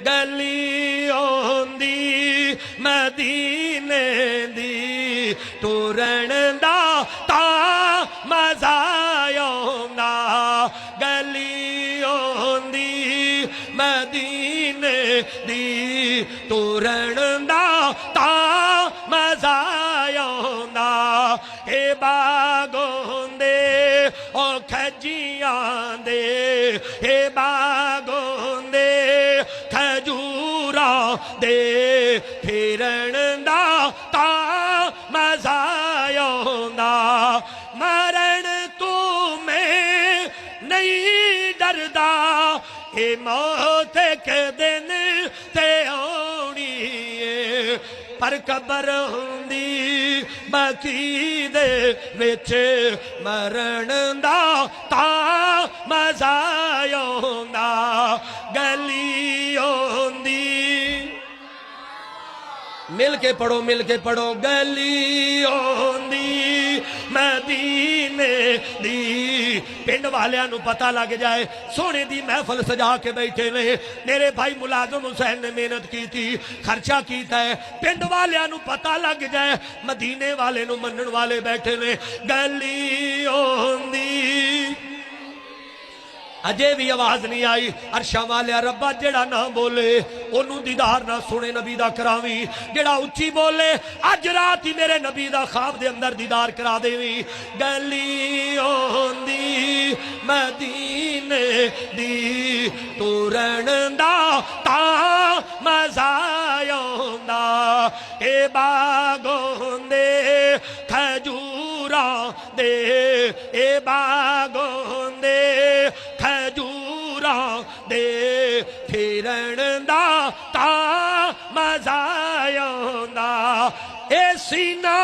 गली होंदी मदीने दी टुरन दा ता मजा आउंदा गली होंदी मदीने दी टुरन दा ता मजा आउंदा ए बागोंदे ओ खजियां दे ए बागोंदे खजूरा दे फिरन दा ता मजा आउंदा मरण तू मैं नहीं डरदा ए मौत के दिन ते आउणी है पर कबर हुंदी बाकी दे विच मरण दा ता मजा आउंदा गली होंदी मिल के पढ़ो गली होंदी मदीने दी पिंड वालियां नू पता लग जाए सोने दी महफल सजा के बैठे ने मेरे भाई मुलाजम हुसैन ने मेहनत की थी खर्चा किया है पिंड वालियां नू पता लग जाए मदीने वाले नू मनन वाले बैठे ने गली होंदी अजे भी आवाज नहीं आई अरशा वालिया रब्बा जेड़ा ना बोले ओनू दीदार ना सुने नबी दा करावी जेड़ा उच्ची बोले अज रात ही मेरे नबी दा ख्वाब दे अंदर दीदार करा देवी गली होंदी मदीने दी टुरन दा ता मजा आउंदा ए बागोंदे खजूरा दे ए बागोंदे खजूरा दे फिरन दा ता मजा आउंदा ए सीना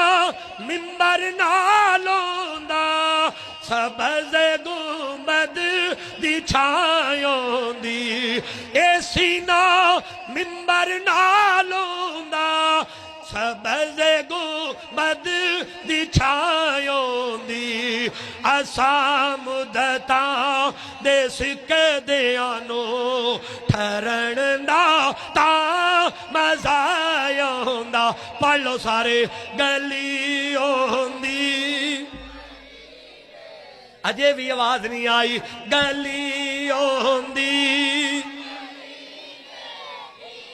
मिंबर नालोंदा सबज गुंबद दी छायोंदी ए सीना मिंबर नालोंदा सबज गुंबद दी छायोंदी असा मुदता दे सिकदियानो ठहरण दा ता मजा आउंदा पढ़ लो सारे गली होंदी अजे भी आवाज नहीं आई गली होंदी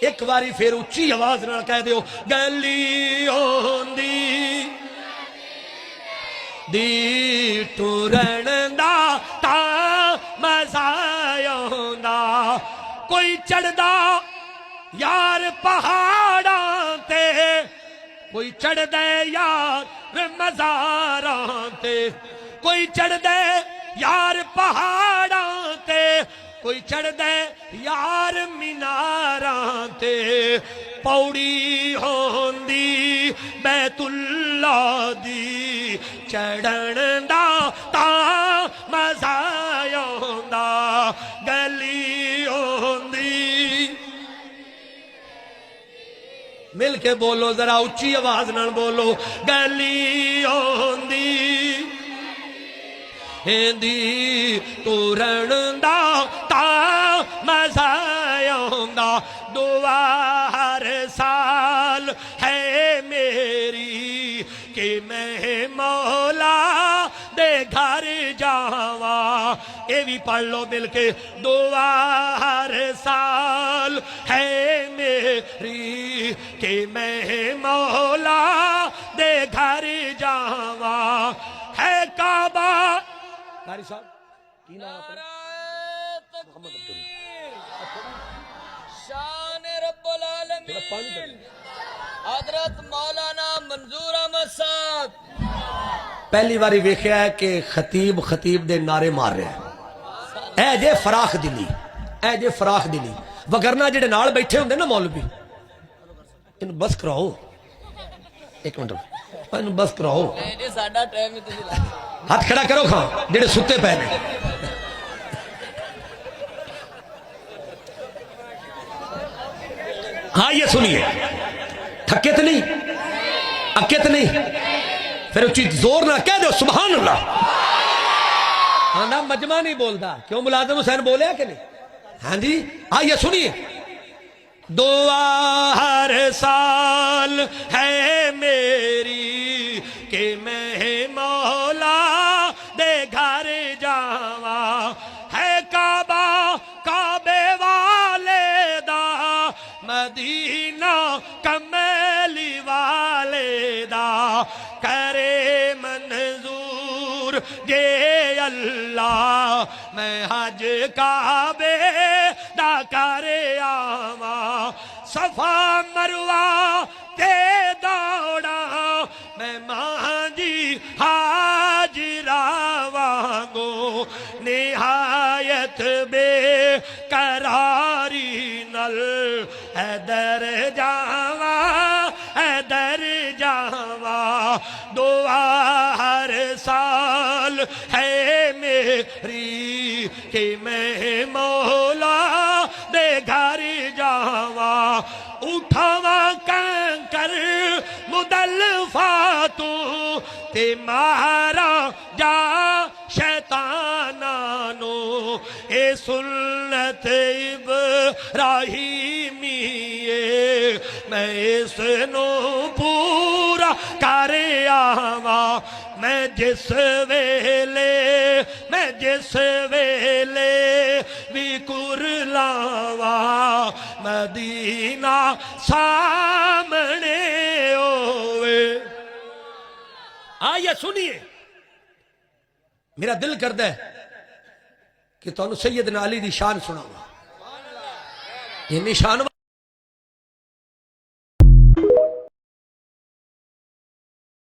एक बारी फिर उच्ची आवाज नाल कह दियो गली होंदी दी टुरन दा ता मजा आउंदा कोई चढ़दा यार पहाड़ां ते कोई चढ़दे यार मज़ारां ते कोई चढ़दे यार पहाड़ां ते कोई चढ़दे यार मीनारां ते पौड़ी होंदी बैतुल्ला दी चढ़न दा ता मजा आउंदा गली होंदी मिल के बोलो जरा उच्ची आवाज नाल बोलो गली होंदी हिंदी टुरन दा ता मजा आउंदा दुआ हर साल है मेरी कि मैं मौला दे घर जावा ये भी पढ़ लो मिल के दुआ हर साल है मेरी कि मैं मौला दे घर जावा है काबा कारी साहब की नाम मोहम्मद शान रब्बुल आलमीन हजरत मौलाना मंजूर अहमद साहब पहली बारी वेख्या है कि खतीब खतीब दे नारे मार रहा है जे फराख दिली ए जे फराख दिली वगरना जेडे नाल बैठे होंगे ना मौलवी इन बस कराओ एक मिनट इन बस कराओ हाथ खड़ा करो खां जेडे सुते पे ने हाँ ये सुनिए थके तो नहीं अके तो नहीं फिर उची जोर ना कह दो सुभान अल्लाह हाँ ना मजमा नहीं बोलता क्यों मुलाजिम हुसैन बोले कि नहीं हाँ जी हाँ ये सुनिए दुआ हर साल है मेरी कि मैं मौला दे घर जावा, है काबा काबे वाले दा, मदीना कमली वाले दा, करे मंजूर ये अल्लाह, मैं हज काबे दा करे आवा, सफा मरवा ते दौड़ा, मैं मांझी हाजरा वांगो, निहायत बेकरारी नल हैदर जावा, हैदर जावा, दुआ हर साल है मेरी कि मैं मौला दे घर जावा, उठावा कंकर मुदल्फा तू ते मारा जा शैताना नो, ए सुन्नत इब्राहीमीए, मैं इसनो पूरा कर आवा, मैं जिस वेले भी कुरलावा, मदीना सामने होवे। आइए सुनिए, मेरा दिल करता है कि तुहानू सैयदना अली दी शान सुनावा, इन्नी शान